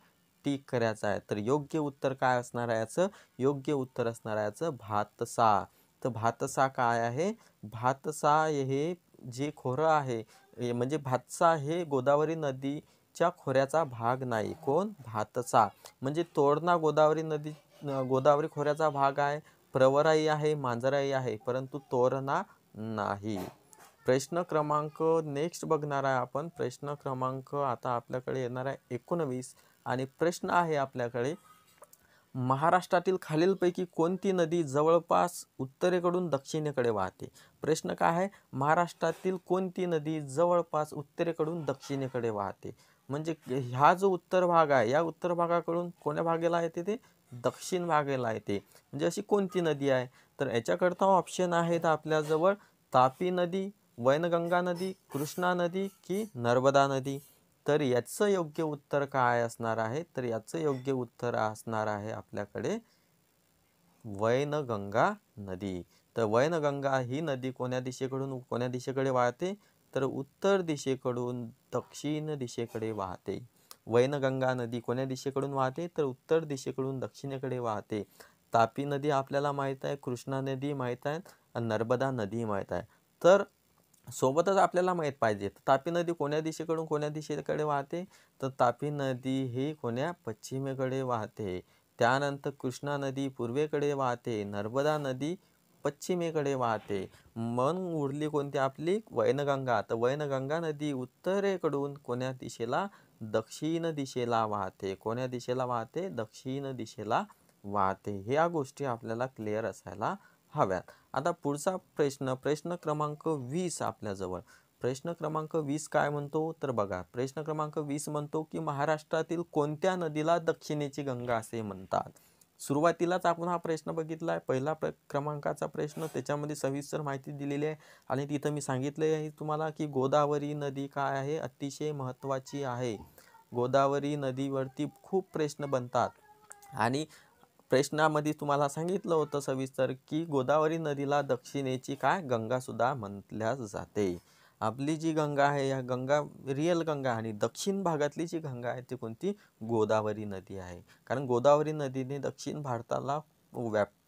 टिक करायचं आहे. तर योग्य उत्तर काय असणार आहे याचं? योग्य उत्तर असणार आहे याचं भातसा. तर भातसा काय आहे? भातसा हे जे खोरं आहे म्हणजे भातसा हे गोदावरी नदीच्या खोऱ्याचा भाग नाही. कोण? भातसा. म्हणजे तोरणा गोदावरी खोऱ्याचा भाग आहे, प्रवराही आहे, मांजराही आहे, परंतु तोरणा नाही. प्रश्न क्रमांक नेक्स्ट बघणार आहे आपण. प्रश्न क्रमांक आता आपल्याकडे येणार आहे 19 आणि प्रश्न आहे आपल्याकडे, महाराष्ट्रातील खालीलपैकी कोणती नदी जवळपास उत्तरेकडून दक्षिणेकडे वाहते? प्रश्न काय आहे? महाराष्ट्रातील कोणती नदी जवळपास उत्तरेकडून दक्षिणेकडे वाहते? म्हणजे हा जो उत्तर भाग आहे या उत्तर भागाकडून कोण्या भागाला येते? ते दक्षिण भागाला येते. म्हणजे अशी कोणती नदी आहे? तर याच्याकरता ऑप्शन आहेत आपल्याजवळ, तापी नदी, वैनगंगा नदी, कृष्णा नदी की नर्मदा नदी. तर याचं योग्य उत्तर काय असणार आहे? तर याचं योग्य उत्तर असणार आहे आपल्याकडे वैनगंगा नदी. तर वैनगंगा ही नदी कोण्या दिशेकडून कोण्या दिशेकडे वाहते? तर उत्तर दिशेकडून दक्षिण दिशेकडे वाहते. वैनगंगा नदी कोण्या दिशेकडून वाहते? तर उत्तर दिशेकडून दक्षिणेकडे वाहते. तापी नदी आपल्याला माहीत आहे, कृष्णा नदी माहीत आहे आणि नर्मदा नदी माहीत आहे. तर सोबतच आपल्याला माहीत पाहिजे तापी नदी कोण्या दिशेकडून कोण्या दिशेकडे वाहते? तर तापी नदी ही कोण्या? पश्चिमेकडे वाहते. त्यानंतर कृष्णा नदी पूर्वेकडे वाहते, नर्मदा नदी पश्चिमेकडे वाहते. मग उरली कोणती आपली? वैनगंगा. तर वैनगंगा नदी उत्तरेकडून कोण्या दिशेला? दक्षिण दिशेला वाहते. कोण्या दिशेला वाहते? दक्षिण दिशेला वाहते. ह्या गोष्टी आपल्याला क्लिअर असायला हव्यात. आता पुढचा प्रश्न, प्रश्न क्रमांक 20 आपल्याजवळ. प्रश्न क्रमांक 20 काय म्हणतो? तर बघा, प्रश्न क्रमांक 20 म्हणतो की महाराष्ट्रातील कोणत्या नदीला दक्षिणेची गंगा असे म्हणतात? सुरुवातीलाच आपण हा प्रश्न बघितला आहे, पहिला क्रमांकाचा प्रश्न, त्याच्यामध्ये सविस्तर माहिती दिलेली आहे आणि तिथं मी सांगितले आहे तुम्हाला की गोदावरी नदी काय आहे? अतिशय महत्त्वाची आहे. गोदावरी नदीवरती खूप प्रश्न बनतात आणि प्रश्नामध्ये तुम्हाला सांगितलं होतं सविस्तर की गोदावरी नदीला दक्षिणेची काय? गंगा सुद्धा म्हटल्या जाते. आपली जी गंगा आहे या गंगा रिअल गंगा आणि दक्षिण भागातली जी गंगा आहे ती कोणती? गोदावरी नदी आहे. कारण गोदावरी नदीने दक्षिण भारताला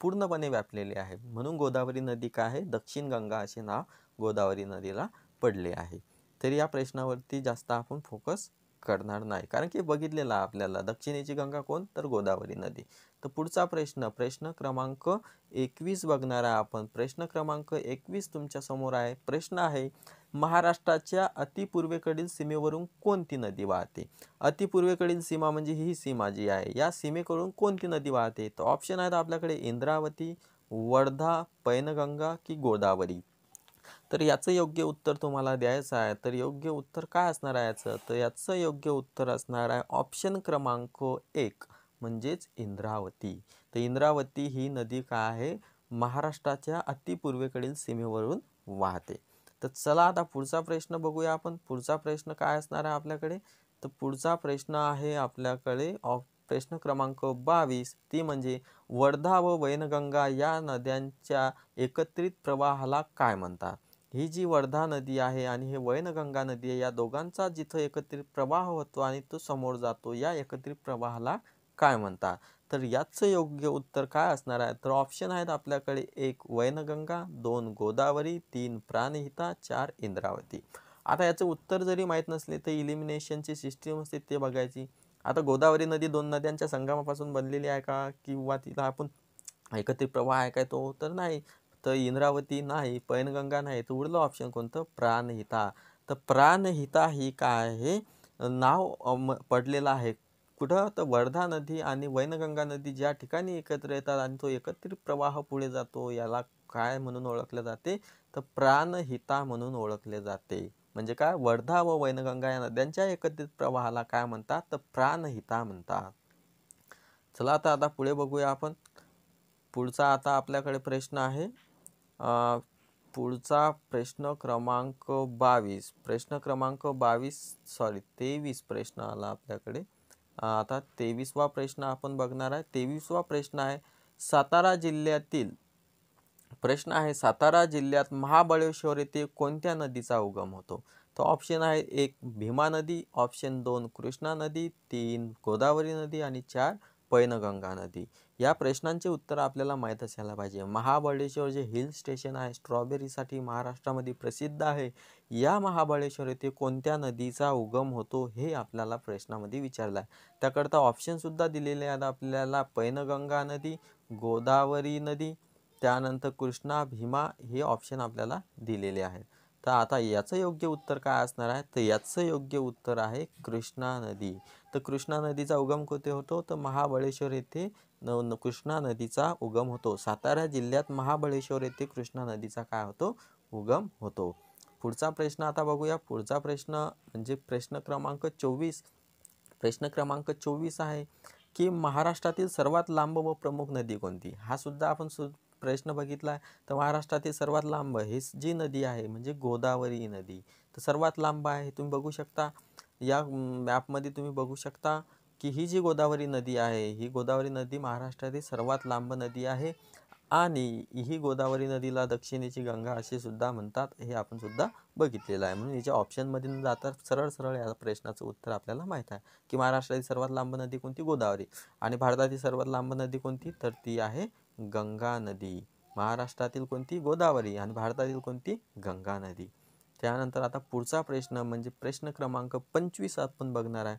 पूर्णपणे व्यापलेले आहे, म्हणून गोदावरी नदी काय आहे? दक्षिण गंगा असे नाव गोदावरी नदीला पडले आहे. तरी या प्रश्नावरती जास्त आपण फोकस करणार नाही, कारण की बघितलेला आपल्याला दक्षिणेची गंगा कोण? तर गोदावरी नदी. तर पुढचा प्रश्न, प्रश्न क्रमांक 21 बघणार आहे आपण. प्रश्न क्रमांक 21 तुमच्या समोर आहे. प्रश्न आहे, महाराष्ट्राच्या अतिपूर्वेकडील सीमेवरून कोणती नदी वाहते? अतिपूर्वेकडील सीमा म्हणजे ही सीमा जी आहे या सीमेकडून कोणती नदी वाहते? तर ऑप्शन आहेत आपल्याकडे इंद्रावती, वर्धा, पैनगंगा की गोदावरी. तर याचं योग्य उत्तर तुम्हाला द्यायचं आहे. तर योग्य उत्तर काय असणार आहे याचं? तर याचं योग्य उत्तर असणार आहे ऑप्शन क्रमांक 1 म्हणजेच इंद्रावती. तर इंद्रावती ही नदी काय आहे? महाराष्ट्राच्या अतिपूर्वेकडील सीमेवरून वाहते. तर चला आता पुढचा प्रश्न बघूया आपण. पुढचा प्रश्न काय असणार आहे आपल्याकडे? तर पुढचा प्रश्न आहे आपल्याकडे प्रश्न क्रमांक 22, ती म्हणजे वर्धा व वैनगंगा या नद्यांच्या एकत्रित प्रवाहाला काय म्हणतात? ही जी वर्धा नदी आहे आणि हे वैनगंगा नदी आहे, या दोघांचा जिथं एकत्रित प्रवाह होतो आणि तो समोर जातो, या एकत्रित प्रवाहाला काय म्हणतात? तर याचं योग्य उत्तर काय असणार आहे? तर ऑप्शन आहेत आपल्याकडे: 1 वैनगंगा, 2 गोदावरी, 3 प्राणहिता, 4 इंद्रावती. आता याचं उत्तर जरी माहीत नसले तर इलिमिनेशनची सिस्टीम असते ते बघायची. आता गोदावरी नदी 2 नद्यांच्या संगमापासून बनलेली आहे का, किंवा तिला आपण एकत्रित प्रवाह आहे काय तो? तर नाही. तर इंद्रावती नाही, पैनगंगा नाही, तर उरलं ऑप्शन कोणतं? प्राणहिता. तर प्राणहिता ही काय आहे, नाव पडलेलं आहे कुठं? तर वर्धा नदी आणि वैनगंगा नदी ज्या ठिकाणी एकत्र येतात आणि तो एकत्रित प्रवाह पुढे जातो, याला काय म्हणून ओळखले जाते? तर प्राणहिता म्हणून ओळखले जाते. म्हणजे काय? वर्धा व वैनगंगा या नद्यांच्या एकत्रित प्रवाहाला काय म्हणतात? तर प्राणहिता म्हणतात. चला आता पुढे बघूया आपण. पुढचा आता आपल्याकडे प्रश्न आहे. पुढचा प्रश्न क्रमांक 22. प्रश्न क्रमांक 22 सॉरी 23 प्रश्न आला आपल्याकडे. आता 23वा प्रश्न आपण बघणार आहे. 23वा प्रश्न आहे, सातारा जिल्ह्यातील प्रश्न आहे, सातारा जिल्ह्यात महाबळेश्वर येथे कोणत्या नदीचा उगम होतो? तर ऑप्शन आहे: 1 भीमा नदी, ऑप्शन 2 कृष्णा नदी, 3 गोदावरी नदी आणि 4 पैनगंगा नदी. या प्रश्नांचे उत्तर आपल्याला माहीत असायला पाहिजे. महाबळेश्वर जे हिल स्टेशन आहे, स्ट्रॉबेरीसाठी महाराष्ट्रामध्ये प्रसिद्ध आहे, या महाबळेश्वर येथे कोणत्या नदीचा उगम होतो हे आपल्याला प्रश्नामध्ये विचारलं आहे. त्याकरता ऑप्शनसुद्धा दिलेले आहेत आपल्याला: पैनगंगा नदी, गोदावरी नदी, त्यानंतर कृष्णा, भीमा, हे ऑप्शन आपल्याला दिलेले आहेत. तर आता याचं योग्य उत्तर काय असणार आहे? तर याचं योग्य उत्तर आहे कृष्णा नदी. तर कृष्णा नदीचा उगम कुठे होतो? तर महाबळेश्वर येथे कृष्णा नदीचा उगम होतो. सातारा जिल्ह्यात महाबळेश्वर येथे कृष्णा नदीचा काय होतो? उगम होतो. पुढचा प्रश्न आता बघूया. पुढचा प्रश्न म्हणजे प्रश्न क्रमांक 24. प्रश्न क्रमांक 24 आहे की महाराष्ट्रातील सर्वात लांब व प्रमुख नदी कोणती? हा सुद्धा आपण प्रश्न बघितला आहे. तर महाराष्ट्रातील सर्वात लांब ही जी नदी आहे म्हणजे गोदावरी नदी, तर सर्वात लांब आहे. तुम्ही बघू शकता या मॅपमध्ये, तुम्ही बघू शकता की ही जी गोदावरी नदी आहे, ही गोदावरी नदी महाराष्ट्रातील सर्वात लांब नदी आहे आणि ही गोदावरी नदीला दक्षिणेची गंगा असे सुद्धा म्हणतात, हे आपण सुद्धा बघितलेलं आहे. म्हणून याच्या ऑप्शनमध्ये न जाता सरळ सरळ या प्रश्नाचं उत्तर आपल्याला माहीत आहे की महाराष्ट्रातील सर्वात लांब नदी कोणती? गोदावरी. आणि भारतातील सर्वात लांब नदी कोणती? तर ती आहे गंगा नदी. महाराष्ट्रातील कोणती? गोदावरी. आणि भारतातील कोणती? गंगा नदी. त्यानंतर आता पुढचा प्रश्न म्हणजे प्रश्न क्रमांक 25 आपण बघणार आहे.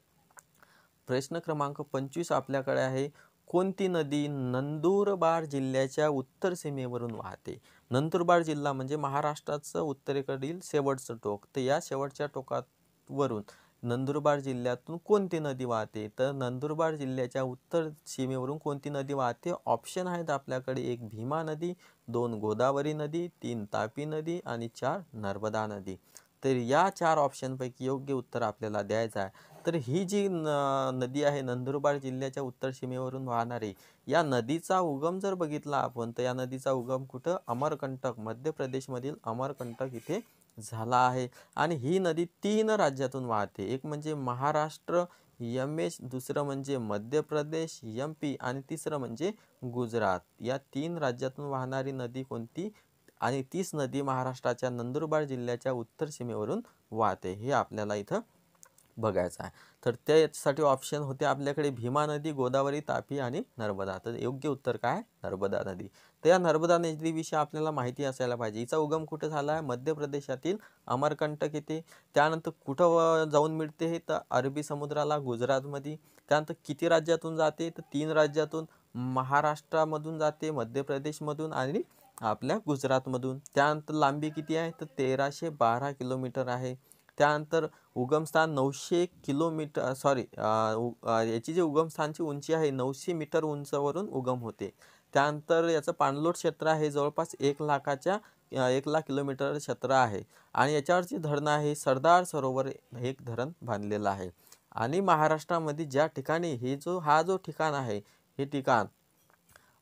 प्रश्न क्रमांक 25 आपल्याकडे आहे, कोणती नदी नंदुरबार जिल्ह्याच्या उत्तर सीमेवरून वाहते? नंदुरबार जिल्हा म्हणजे महाराष्ट्राचं उत्तरेकडील शेवटचं टोक. तर या शेवटच्या टोकावरून नंदुरबार जिल्ह्यातून कोणती नदी वाहते? तर नंदुरबार जिल्ह्याच्या उत्तर सीमेवरून कोणती नदी वाहते? ऑप्शन आहेत आपल्याकडे: 1 भीमा नदी, 2 गोदावरी नदी, 3 तापी नदी आणि 4 नर्मदा नदी. तर या 4 ऑप्शनपैकी योग्य उत्तर आपल्याला द्यायचं आहे. तर ही जी नदी आहे नंदुरबार जिल्ह्याच्या उत्तर सीमेवरून वाहणारी, या नदीचा उगम जर बघितला आपण, तर या नदीचा उगम कुठं? अमरकंटक, मध्य प्रदेशमधील अमरकंटक इथे झाला आहे. आणि ही नदी 3 राज्यातून वाहते. एक म्हणजे महाराष्ट्र, एमएच, दुसरं म्हणजे मध्य प्रदेश, एमपी आणि तिसरं म्हणजे गुजरात. या 3 राज्यातून वाहणारी नदी कोणती? आणि तीच नदी महाराष्ट्राच्या नंदुरबार जिल्ह्याच्या उत्तर सीमेवरून वाहते, हे आपल्याला इथं बघायचं आहे. तर त्यासाठी ऑप्शन होते आपल्याकडे भीमा नदी, गोदावरी, तापी आणि नर्मदा. तर योग्य उत्तर काय? नर्मदा नदी. तर या नर्मदा नदीविषयी आपल्याला माहिती असायला पाहिजे. हिचा उगम कुठे झाला आहे? मध्य प्रदेशातील अमरकंटक येथे. त्यानंतर कुठं जाऊन मिळते हे? तर अरबी समुद्राला, गुजरातमध्ये. त्यानंतर किती राज्यातून जाते? तर 3 राज्यातून. महाराष्ट्रामधून जाते, मध्य प्रदेशमधून आणि आपल्या गुजरातमधून. त्यानंतर लांबी किती आहे? तर 1312 किलोमीटर आहे. त्यानंतर उगमस्थान 900 किलोमीटर सॉरी याची जी उगमस्थानची उंची आहे 900 मीटर उंचावरून उगम होते. त्यानंतर याचं पाणलोट क्षेत्र आहे जवळपास 1 लाख किलोमीटर क्षेत्र आहे. आणि याच्यावरची धरणं आहे, सरदार सरोवर हे एक धरण बांधलेलं आहे. आणि महाराष्ट्रामध्ये ज्या ठिकाणी हा जो ठिकाण आहे, हे ठिकाण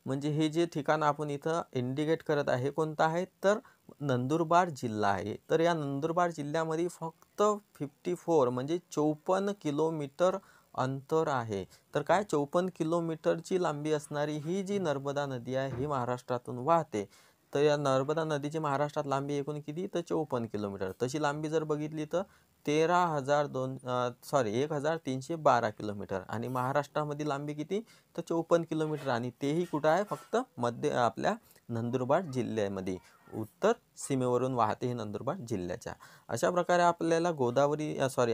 म्हणजे हे जे ठिकाण आपण इथं इंडिकेट करत आहे, कोणतं आहे? तर नंदुरबार जिल्हा आहे. तर या नंदुरबार जिल्ह्यामध्ये फक्त 54 म्हणजे 54 किलोमीटर अंतर आहे. तर काय 54 किलोमीटरची लांबी असणारी ही जी नर्मदा नदी आहे, ही महाराष्ट्रातून वाहते. तर या नर्मदा नदीची महाराष्ट्रात लांबी एकूण किती, तर 54 किलोमीटर. तशी लांबी जर बघितली तर 13,312 किलोमीटर. आणि महाराष्ट्रामध्ये लांबी किती, तर 54 किलोमीटर. आणि तेही कुठं आहे, फक्त मध्य आपल्या नंदुरबार जिल्ह्यामध्ये, उत्तर सीमेवरून वाहते ही नंदुरबार जिल्ह्याच्या. अशा प्रकारे आपल्याला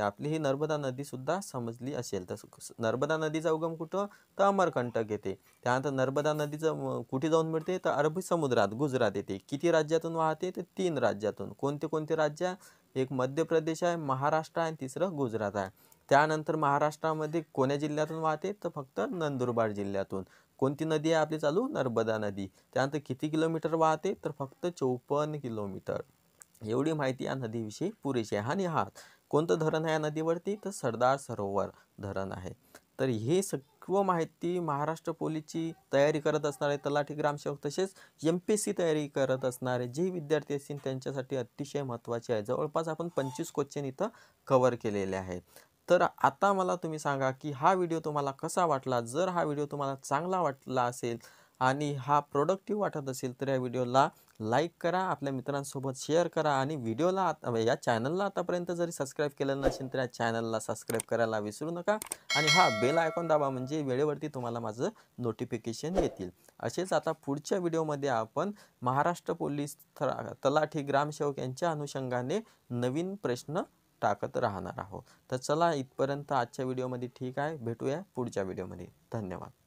आपली ही नर्मदा नदीसुद्धा समजली असेल. तर नर्मदा नदीचा उगम कुठं, तर अमरकंटक येते. त्यानंतर नर्मदा नदीचं कुठे जाऊन मिळते, तर अरबी समुद्रात, गुजरात येते. किती राज्यातून वाहते, तर 3 राज्यातून. कोणते कोणते राज्य, एक मध्य प्रदेश आहे, महाराष्ट्र आहे आणि तिसरं गुजरात आहे. त्यानंतर महाराष्ट्रामध्ये कोण्या जिल्ह्यातून वाहते, तर फक्त नंदुरबार जिल्ह्यातून. कोणती नदी आहे आपली चालू, नर्मदा नदी. त्यानंतर किती किलोमीटर वाहते, तर फक्त 54 किलोमीटर. एवढी माहिती या नदीविषयी पुरेशी आहे. आणि कोणतं धरण आहे या नदीवरती, तर सरदार सरोवर धरण आहे. तर हे सर्व माहिती महाराष्ट्र पोलीसची तयारी करत असणारे तलाठी ग्रामसेवक, तसेच MPSC तयारी करत असणारे जे विद्यार्थी असतील त्यांच्यासाठी अतिशय महत्त्वाचे आहे. जवळपास आपण 25 क्वेश्चन इथं कव्हर केलेले आहे. तर आता मला तुम्ही सांगा की हा व्हिडिओ तुम्हाला कसा वाटला. जर हा व्हिडिओ तुम्हाला चांगला वाटला असेल आणि हा प्रोडक्टिव्ह वाटत असेल, तर या व्हिडिओला लाईक करा, आपल्या मित्रांसोबत शेअर करा. आणि या चॅनलला आतापर्यंत जरी सबस्क्राईब केलं नसेल तर या चॅनलला सबस्क्राईब करायला विसरू नका. आणि बेल आयकॉन दाबा, म्हणजे वेळेवरती तुम्हाला माझं नोटिफिकेशन येतील. असेच आता पुढच्या व्हिडिओमध्ये आपण महाराष्ट्र पोलीस तलाठी ग्रामसेवक यांच्या अनुषंगाने नवीन प्रश्न टाकत राहणार आहोत. तर चला, इथपर्यंत आजच्या व्हिडिओमध्ये ठीक आहे. भेटूया पुढच्या व्हिडिओमध्ये. धन्यवाद.